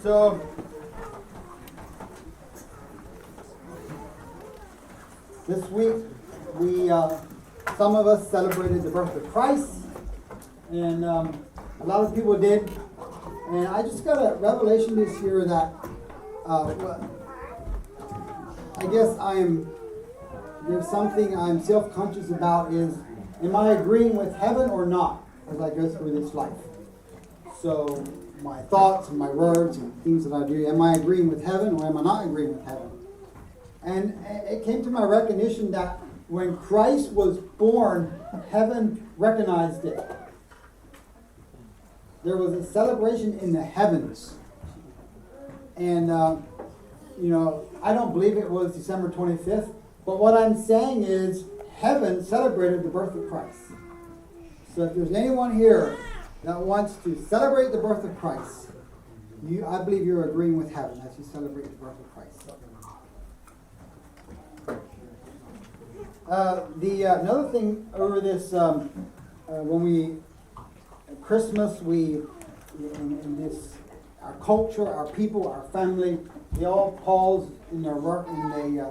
So, this week, some of us celebrated the birth of Christ, and a lot of people did. And I just got a revelation this year that I guess there's something I'm self-conscious about is, am I agreeing with heaven or not as I go through this life? So, my thoughts and my words and things that I do, am I agreeing with heaven or am I not agreeing with heaven? And it came to my recognition that when Christ was born, heaven recognized it. There was a celebration in the heavens. And, I don't believe it was December 25th, but what I'm saying is heaven celebrated the birth of Christ. So if there's anyone here that wants to celebrate the birth of Christ, I believe you're agreeing with heaven as you celebrate the birth of Christ. Another thing over this, when Christmas, in this, our culture, our people, our family, they all pause in their work and they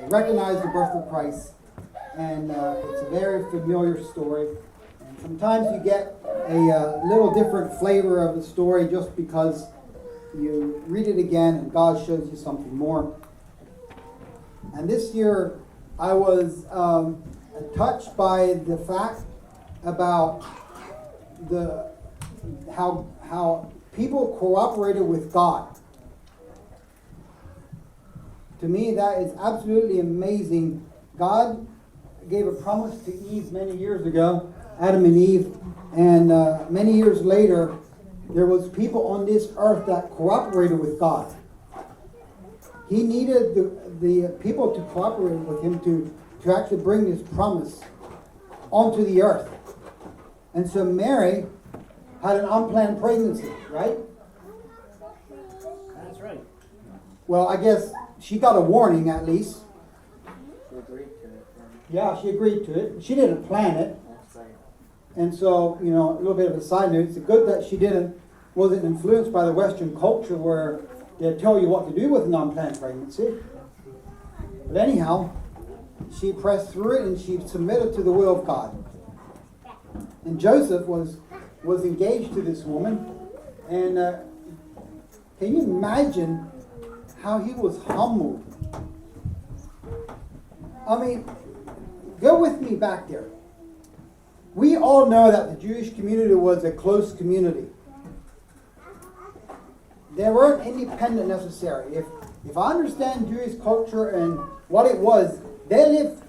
recognize the birth of Christ. And it's a very familiar story. And sometimes you get a little different flavor of the story just because you read it again and God shows you something more. And this year I was touched by the fact about how people cooperated with God. To me, that is absolutely amazing. God gave a promise to Eve many years ago, Adam and Eve, and many years later, there was people on this earth that cooperated with God. He needed the people to cooperate with him to actually bring this promise onto the earth. And so Mary had an unplanned pregnancy, right? That's right. Well, I guess she got a warning at least. She agreed to it. Yeah, she agreed to it. She didn't plan it. That's right. And so, a little bit of a side note. It's good that she wasn't influenced by the Western culture where they tell you what to do with an unplanned pregnancy. But anyhow, she pressed through it and she submitted to the will of God. And Joseph was engaged to this woman. And can you imagine how he was humbled? I mean, go with me back there. We all know that the Jewish community was a close community. They weren't independent necessarily. If I understand Jewish culture and what it was, they lived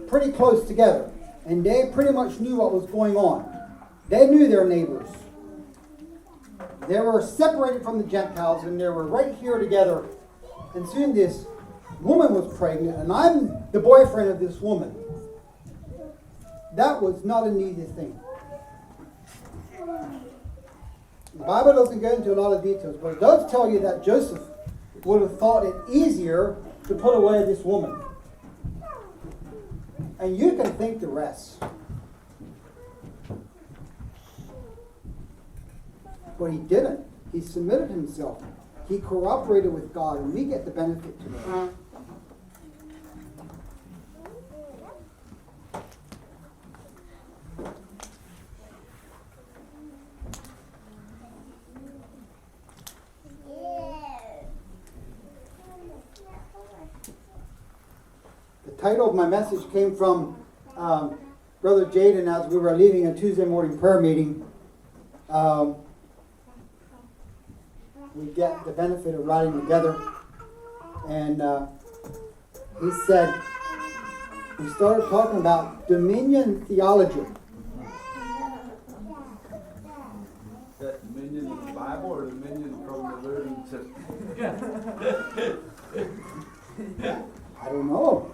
pretty close together. And they pretty much knew what was going on. They knew their neighbors. They were separated from the Gentiles and they were right here together. And soon this woman was pregnant and I'm the boyfriend of this woman. That was not an easy thing. The Bible doesn't go into a lot of details, but it does tell you that Joseph would have thought it easier to put away this woman. And you can think the rest. But he didn't. He submitted himself. He cooperated with God, and we get the benefit today. The title of my message came from Brother Jaden as we were leaving a Tuesday morning prayer meeting. We get the benefit of riding together. And he said, we started talking about dominion theology. Is that dominion in the Bible or dominion from the living system? I don't know.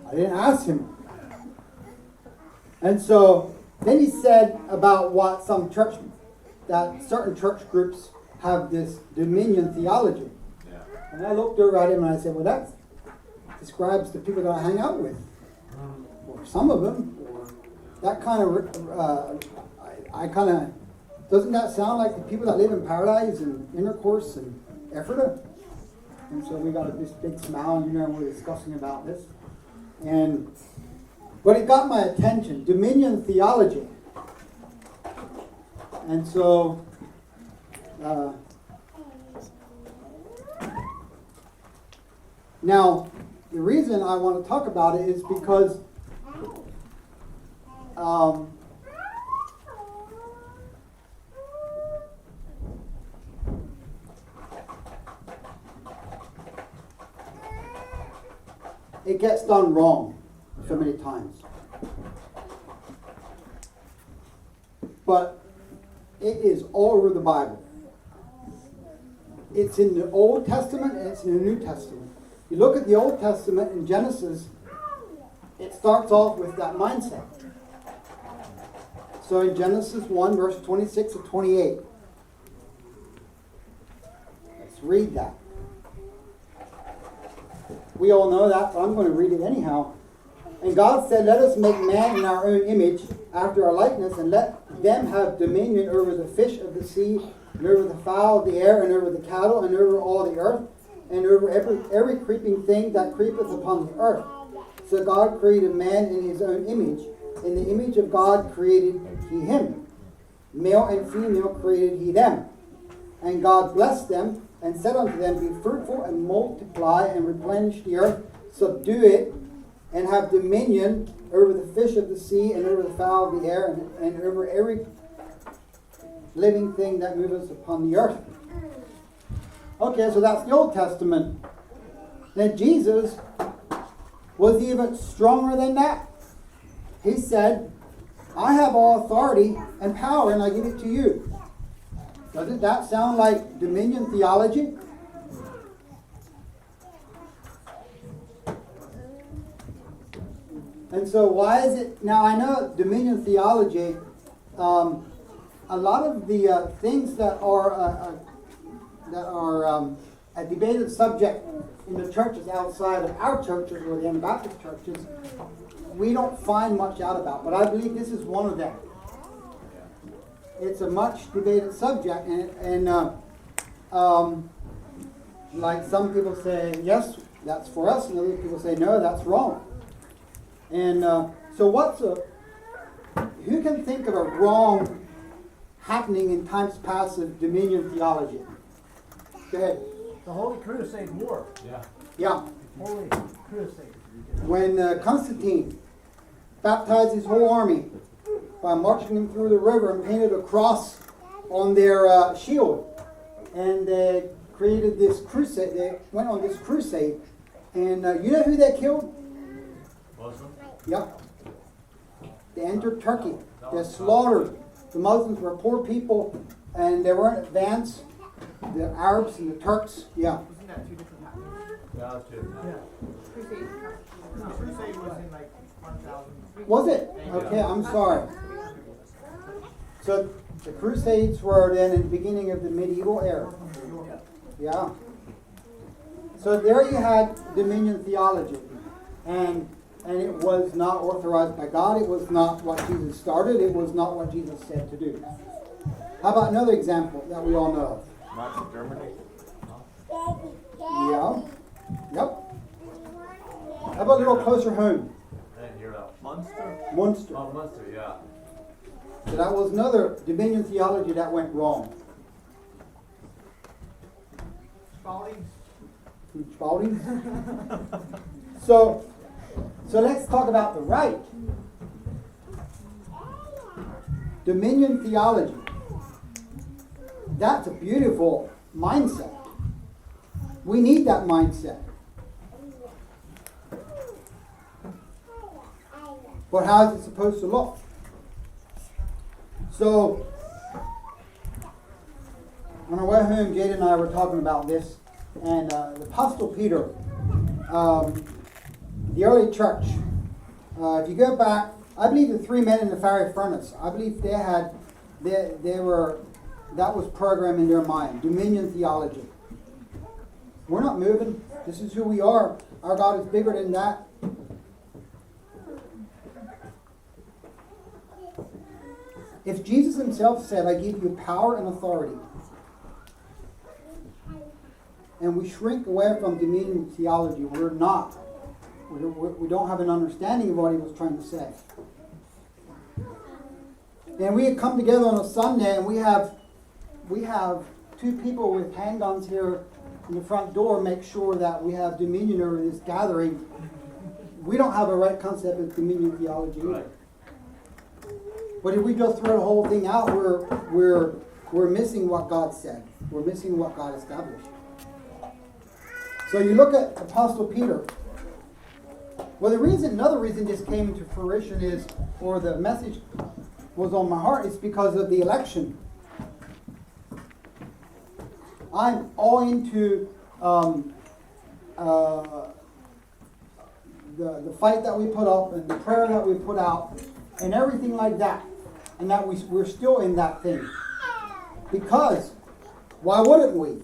I didn't ask him. And so then he said about what that certain church groups have this dominion theology. Yeah. And I looked over at him and I said, well, that describes the people that I hang out with. Or some of them. Or that kind of, I kind of Doesn't that sound like the people that live in paradise and intercourse and Ephrata? And so we got this big smile, and we're discussing about this. But it got my attention, dominion theology. And so, now, the reason I want to talk about it is because it gets done wrong so many times. But it is all over the Bible. It's in the Old Testament and it's in the New Testament. You look at the Old Testament in Genesis, it starts off with that mindset. So in Genesis 1, verse 26 to 28. Let's read that. We all know that, but I'm going to read it anyhow. And God said, let us make man in our own image, after our likeness, and let them have dominion over the fish of the sea, and over the fowl of the air, and over the cattle, and over all the earth, and over every creeping thing that creepeth upon the earth. So God created man in his own image. In the image of God created he him. Male and female created he them. And God blessed them, and said unto them, be fruitful, and multiply, and replenish the earth, subdue it, and have dominion over the fish of the sea, and over the fowl of the air, and over every living thing that moveth upon the earth. Okay, so that's the Old Testament. Then Jesus was even stronger than that. He said, I have all authority and power, and I give it to you. Doesn't that sound like dominion theology? And so why is it, now I know dominion theology, a lot of the things that are a debated subject in the churches outside of our churches or the Anabaptist churches, we don't find much out about. But I believe this is one of them. It's a much debated subject, and like some people say, yes, that's for us, and other people say, no, that's wrong. And so who can think of a wrong happening in times past of dominion theology? Go ahead. The Holy Crusade War. Yeah. Holy Crusade. When Constantine baptized his whole army by marching them through the river and painted a cross on their shield. And they created this crusade. They went on this crusade. And you know who they killed? Muslim? Yeah. They entered Turkey. They slaughtered. The Muslims were poor people, and they weren't advanced. The Arabs and the Turks, yeah. Isn't that two different happenings? Yeah, that's true. Yeah. Crusade was in like 1000. Was it? Okay, I'm sorry. So the Crusades were then in the beginning of the medieval era. Yeah. So there you had dominion theology. And it was not authorized by God. It was not what Jesus started. It was not what Jesus said to do. How about another example that we all know of? Nazi Germany? Yeah. Yep. How about a little closer home? I didn't hear that. Munster? Munster. Oh, Munster, yeah. So that was another dominion theology that went wrong. Spalding. Spalding. So let's talk about the right. Dominion theology. That's a beautiful mindset. We need that mindset. But how is it supposed to look? So, on our way home, Jade and I were talking about this, and the Apostle Peter, the early church, if you go back, I believe the three men in the fiery furnace, I believe that was programmed in their mind, dominion theology. We're not moving. This is who we are. Our God is bigger than that. If Jesus himself said, I give you power and authority, and we shrink away from dominion theology, we don't have an understanding of what he was trying to say. And we had come together on a Sunday, and we have two people with handguns here in the front door make sure that we have dominion over this gathering. We don't have a right concept of dominion theology either. Right. But if we just throw the whole thing out, we're missing what God said. We're missing what God established. So you look at Apostle Peter. Well, another reason this came into fruition is, or the message was on my heart, is because of the election. I'm all into the fight that we put up and the prayer that we put out and everything like that. And that we're still in that thing. Because, why wouldn't we?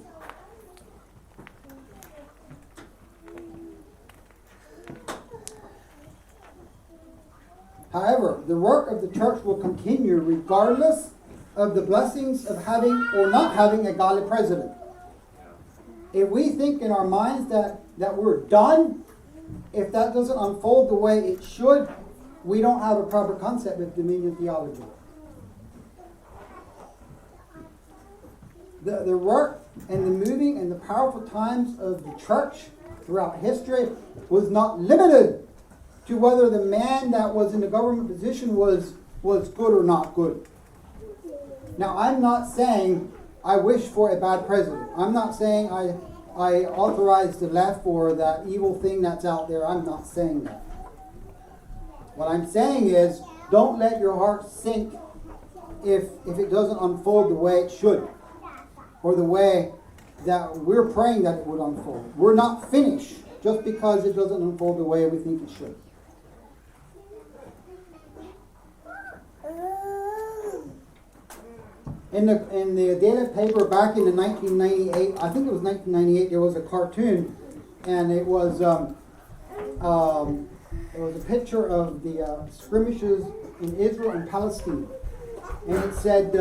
However, the work of the church will continue regardless of the blessings of having or not having a godly president. If we think in our minds that we're done, if that doesn't unfold the way it should, we don't have a proper concept of dominion theology. The work and the moving and the powerful times of the church throughout history was not limited to whether the man that was in the government position was good or not good. Now, I'm not saying I wish for a bad president. I'm not saying I authorize the left or that evil thing that's out there. I'm not saying that. What I'm saying is, don't let your heart sink if it doesn't unfold the way it should, or the way that we're praying that it would unfold. We're not finished just because it doesn't unfold the way we think it should. In the daily paper back in the 1998, I think it was 1998, there was a cartoon, and it was a picture of the skirmishes in Israel and Palestine. And it said,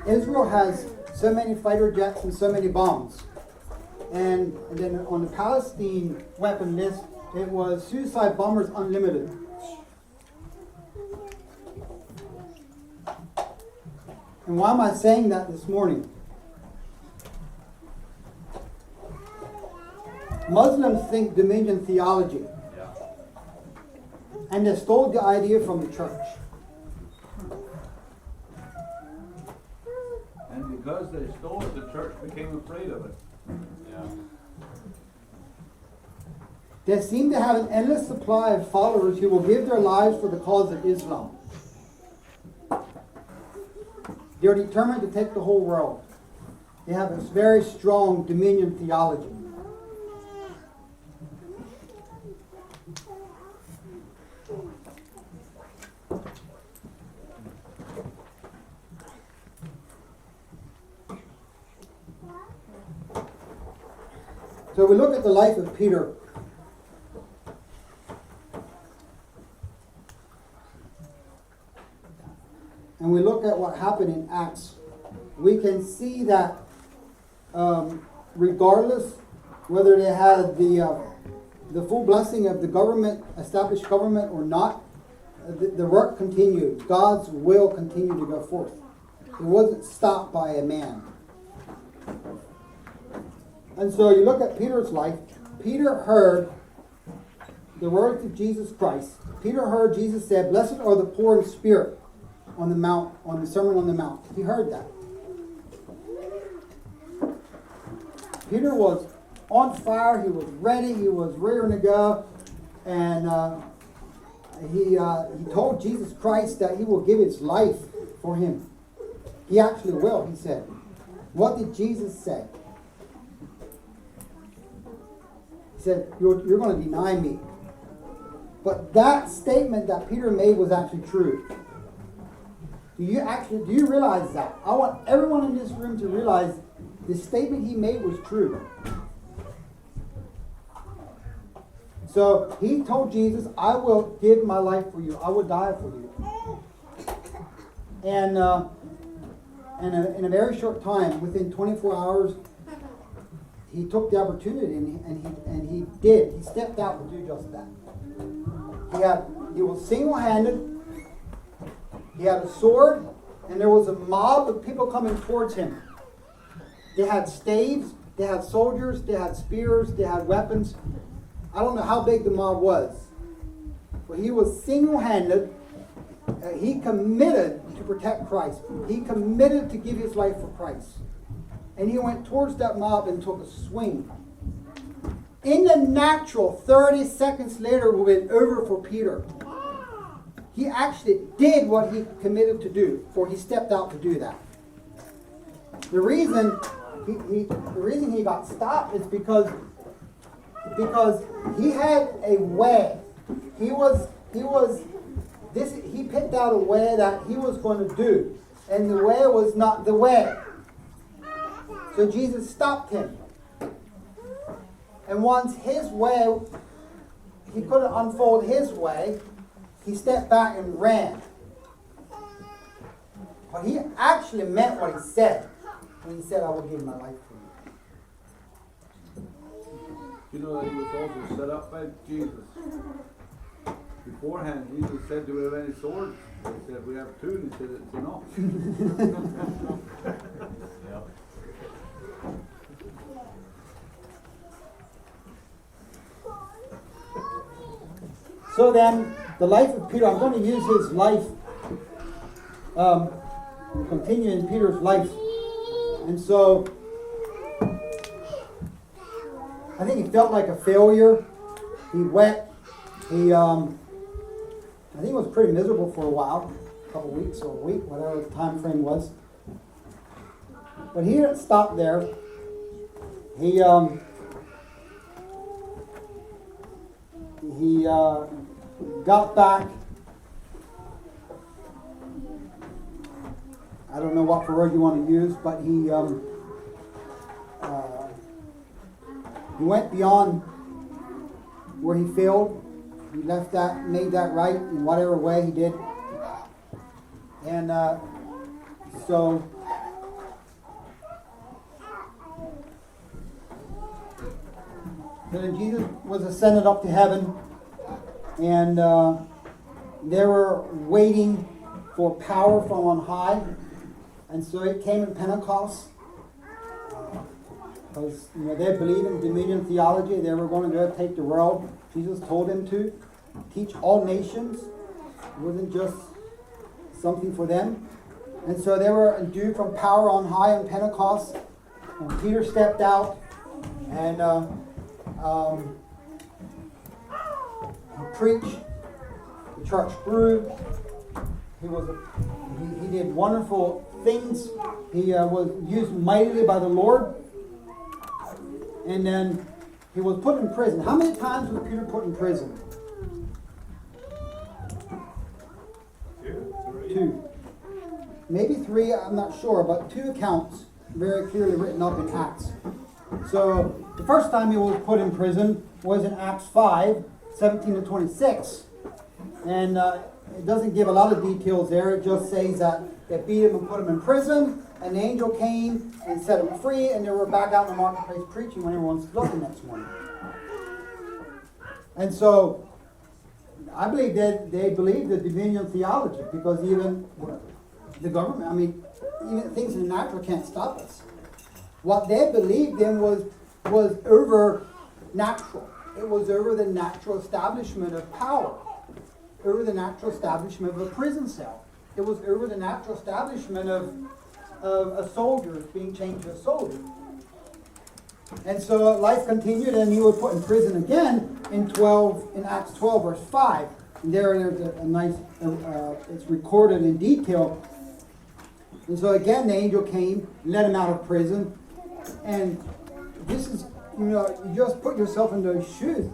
Israel has so many fighter jets and so many bombs. And then on the Palestine weapon list, it was suicide bombers unlimited. And why am I saying that this morning? Muslims think dominion theology. Yeah. And they stole the idea from the church. And because they stole it, the church became afraid of it. Yeah. They seem to have an endless supply of followers who will give their lives for the cause of Islam. They're determined to take the whole world. They have a very strong dominion theology. So we look at the life of Peter. And we look at what happened in Acts. We can see that regardless whether they had the full blessing of the government, established government or not, the work continued. God's will continued to go forth. It wasn't stopped by a man. And so you look at Peter's life. Peter heard the words of Jesus Christ. Peter heard Jesus say, "Blessed are the poor in spirit," on the mount, on the Sermon on the Mount. He heard that. Peter was on fire. He was ready. He was rearing to go. And he told Jesus Christ that he will give his life for him. He actually will, he said. What did Jesus say? He said, you're going to deny me. But that statement that Peter made was actually true. Do you realize that? I want everyone in this room to realize the statement he made was true. So he told Jesus, I will give my life for you. I will die for you. And in a very short time, within 24 hours, he took the opportunity and he did. He stepped out to do just that. He was single-handed. He had a sword, and there was a mob of people coming towards him. They had staves, they had soldiers, they had spears, they had weapons. I don't know how big the mob was, but he was single-handed. He committed to protect Christ. He committed to give his life for Christ. And he went towards that mob and took a swing. In the natural, 30 seconds later, would have been over for Peter. He actually did what he committed to do, for he stepped out to do that. The reason he got stopped is because he had a way. He picked out a way that he was going to do, and the way was not the way. So Jesus stopped him. And once his way, he couldn't unfold his way, he stepped back and ran. But he actually meant what he said when he said, I will give my life for you. You know that he was also set up by Jesus. Beforehand, Jesus said, do we have any swords? They said, we have two. And he said, it's enough. Yep. So then, the life of Peter, I'm going to use his life, we'll continue in Peter's life. And so, I think he felt like a failure. He went, I think it was pretty miserable for a while, a couple weeks or a week, whatever the time frame was. But he didn't stop there. He got back. I don't know what word you want to use, but he went beyond where he failed. He left that, made that right in whatever way he did. And so then Jesus was ascended up to heaven, and they were waiting for power from on high. And so it came in Pentecost. Because they believe in dominion theology. They were going to go take the world. Jesus told them to teach all nations. It wasn't just something for them. And so they were endued from power on high on Pentecost. And Peter stepped out and he preached. The church grew. He did wonderful things. He was used mightily by the Lord. And then he was put in prison. How many times was Peter put in prison? 2. Maybe 3, I'm not sure, but 2 accounts very clearly written up in Acts. So the first time he was put in prison was in Acts 5, 17 to 26. And it doesn't give a lot of details there. It just says that they beat him and put him in prison, and the angel came and set him free, and they were back out in the marketplace preaching when everyone stood up the next morning. And so I believe that they believed the dominion theology, because even the government, even things in the natural can't stop us. What they believed in was over natural. It was over the natural establishment of power, over the natural establishment of a prison cell. It was over the natural establishment of a soldier being changed to a soldier. And so life continued, and he was put in prison again in Acts 12, verse 5. And there's a nice, it's recorded in detail. And so again, the angel came, let him out of prison. And this is, you just put yourself in those shoes.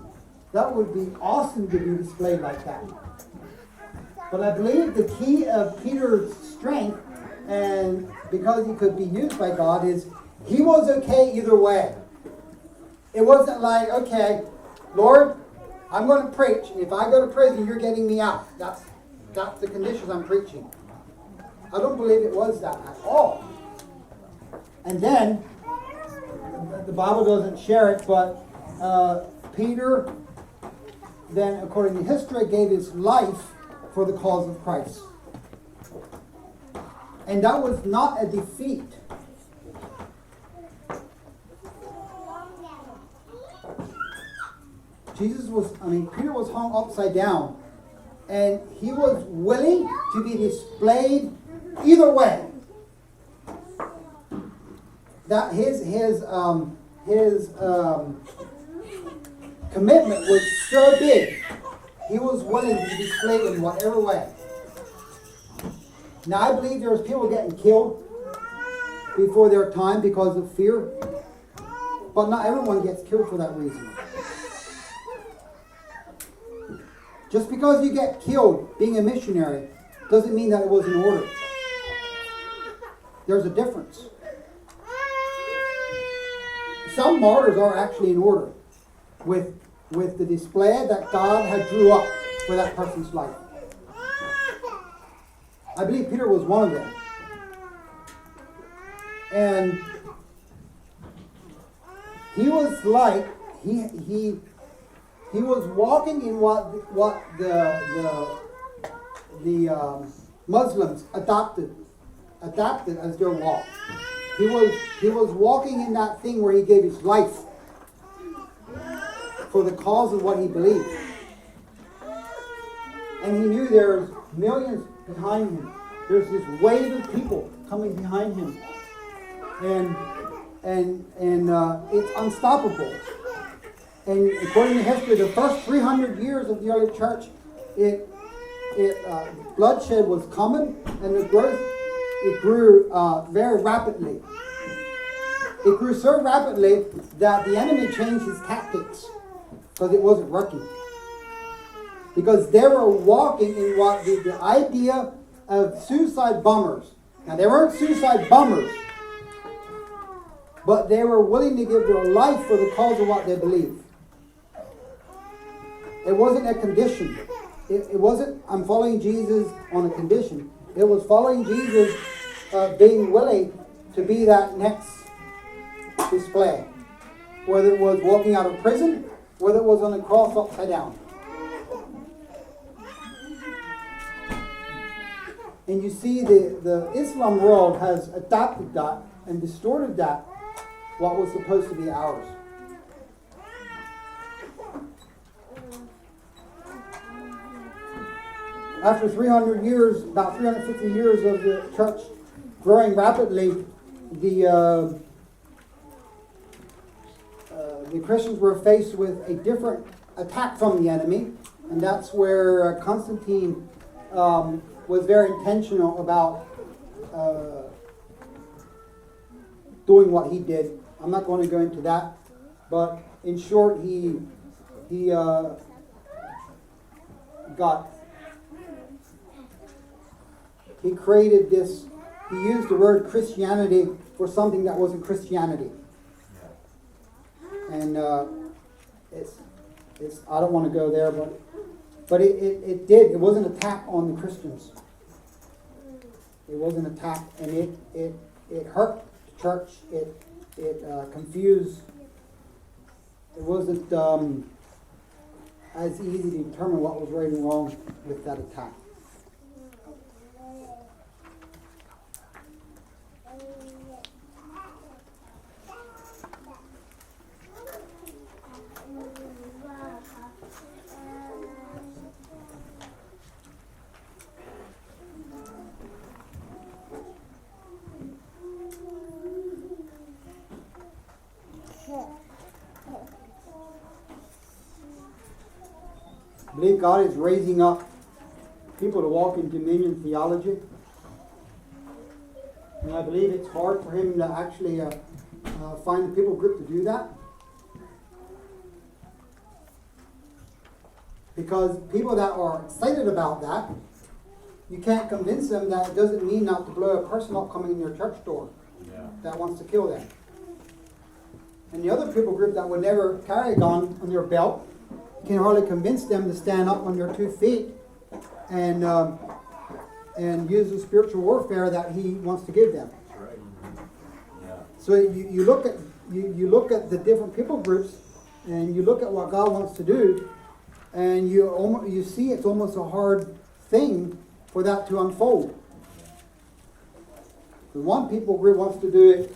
That would be awesome to be displayed like that. But I believe the key of Peter's strength, and because he could be used by God, is he was okay either way. It wasn't like, okay, Lord, I'm going to preach. If I go to prison, you're getting me out. That's the conditions I'm preaching. I don't believe it was that at all. And then, the Bible doesn't share it, but Peter, then according to history, gave his life for the cause of Christ. And that was not a defeat. Peter was hung upside down, and he was willing to be displayed either way. That his commitment was so big, he was willing to be displayed in whatever way. Now, I believe there's people getting killed before their time because of fear, but not everyone gets killed for that reason. Just because you get killed being a missionary doesn't mean that it was in order. There's a difference. Some martyrs are actually in order with the display that God had drew up for that person's life. I believe Peter was one of them. And he was like, he was walking in what the Muslims adopted as their walk. He was walking in that thing where he gave his life for the cause of what he believed. And he knew there's millions behind him. There's this wave of people coming behind him. And it's unstoppable. And according to history, the first 300 years of the early church, bloodshed was common, and it grew very rapidly. It grew so rapidly that the enemy changed his tactics because it wasn't working. Because they were walking in what the idea of suicide bombers. Now, they weren't suicide bombers, but they were willing to give their life for the cause of what they believed. It wasn't a condition. It wasn't, I'm following Jesus on a condition. It was following Jesus being willing to be that next display. Whether it was walking out of prison, whether it was on a cross upside down. And you see the Islam world has adopted that and distorted that, what was supposed to be ours. After 300 years, about 350 years of the church growing rapidly, the Christians were faced with a different attack from the enemy, and that's where Constantine was very intentional about doing what he did. I'm not going to go into that, but in short, he created this. He used the word Christianity for something that wasn't Christianity, and it's. I don't want to go there, but it did. It was an attack on the Christians. It was an attack, and it hurt the church. It confused. It wasn't as easy to determine what was right and wrong with that attack. I believe God is raising up people to walk in dominion theology. And I believe it's hard for him to actually find a people group to do that. Because people that are excited about that, you can't convince them that it doesn't mean not to blow a person up coming in your church door that wants to kill them. And the other people group that would never carry a gun on their belt, you can hardly convince them to stand up on their 2 feet and and use the spiritual warfare that he wants to give them. That's right. Yeah. So you look at the different people groups, and you look at what God wants to do, and you see it's almost a hard thing for that to unfold. The one people group wants to do it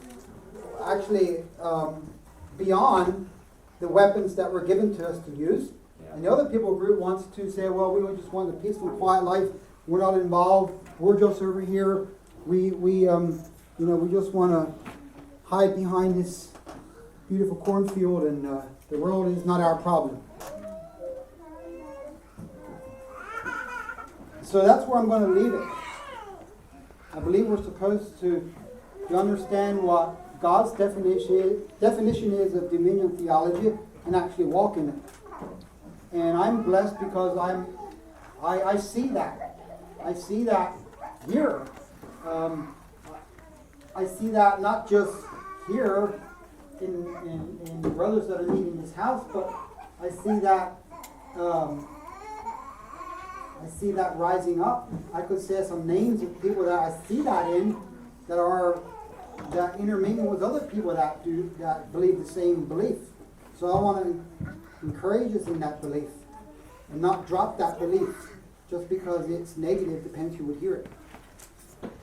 actually beyond the weapons that were given to us to use. Yeah. And the other people group wants to say, well, we just want a peaceful, quiet life. We're not involved. We're just over here. We just want to hide behind this beautiful cornfield, and the world is not our problem. So that's where I'm going to leave it. I believe we're supposed to understand what God's definition is of dominion theology and actually walk in it. And I'm blessed because I see that. I see that here. I see that not just here in the brothers that are meeting this house, but I see that rising up. I could say some names of people that I see that in, that intermingle with other people that believe the same belief. So I want to encourage us in that belief and not drop that belief just because it's negative. Depends who would hear it.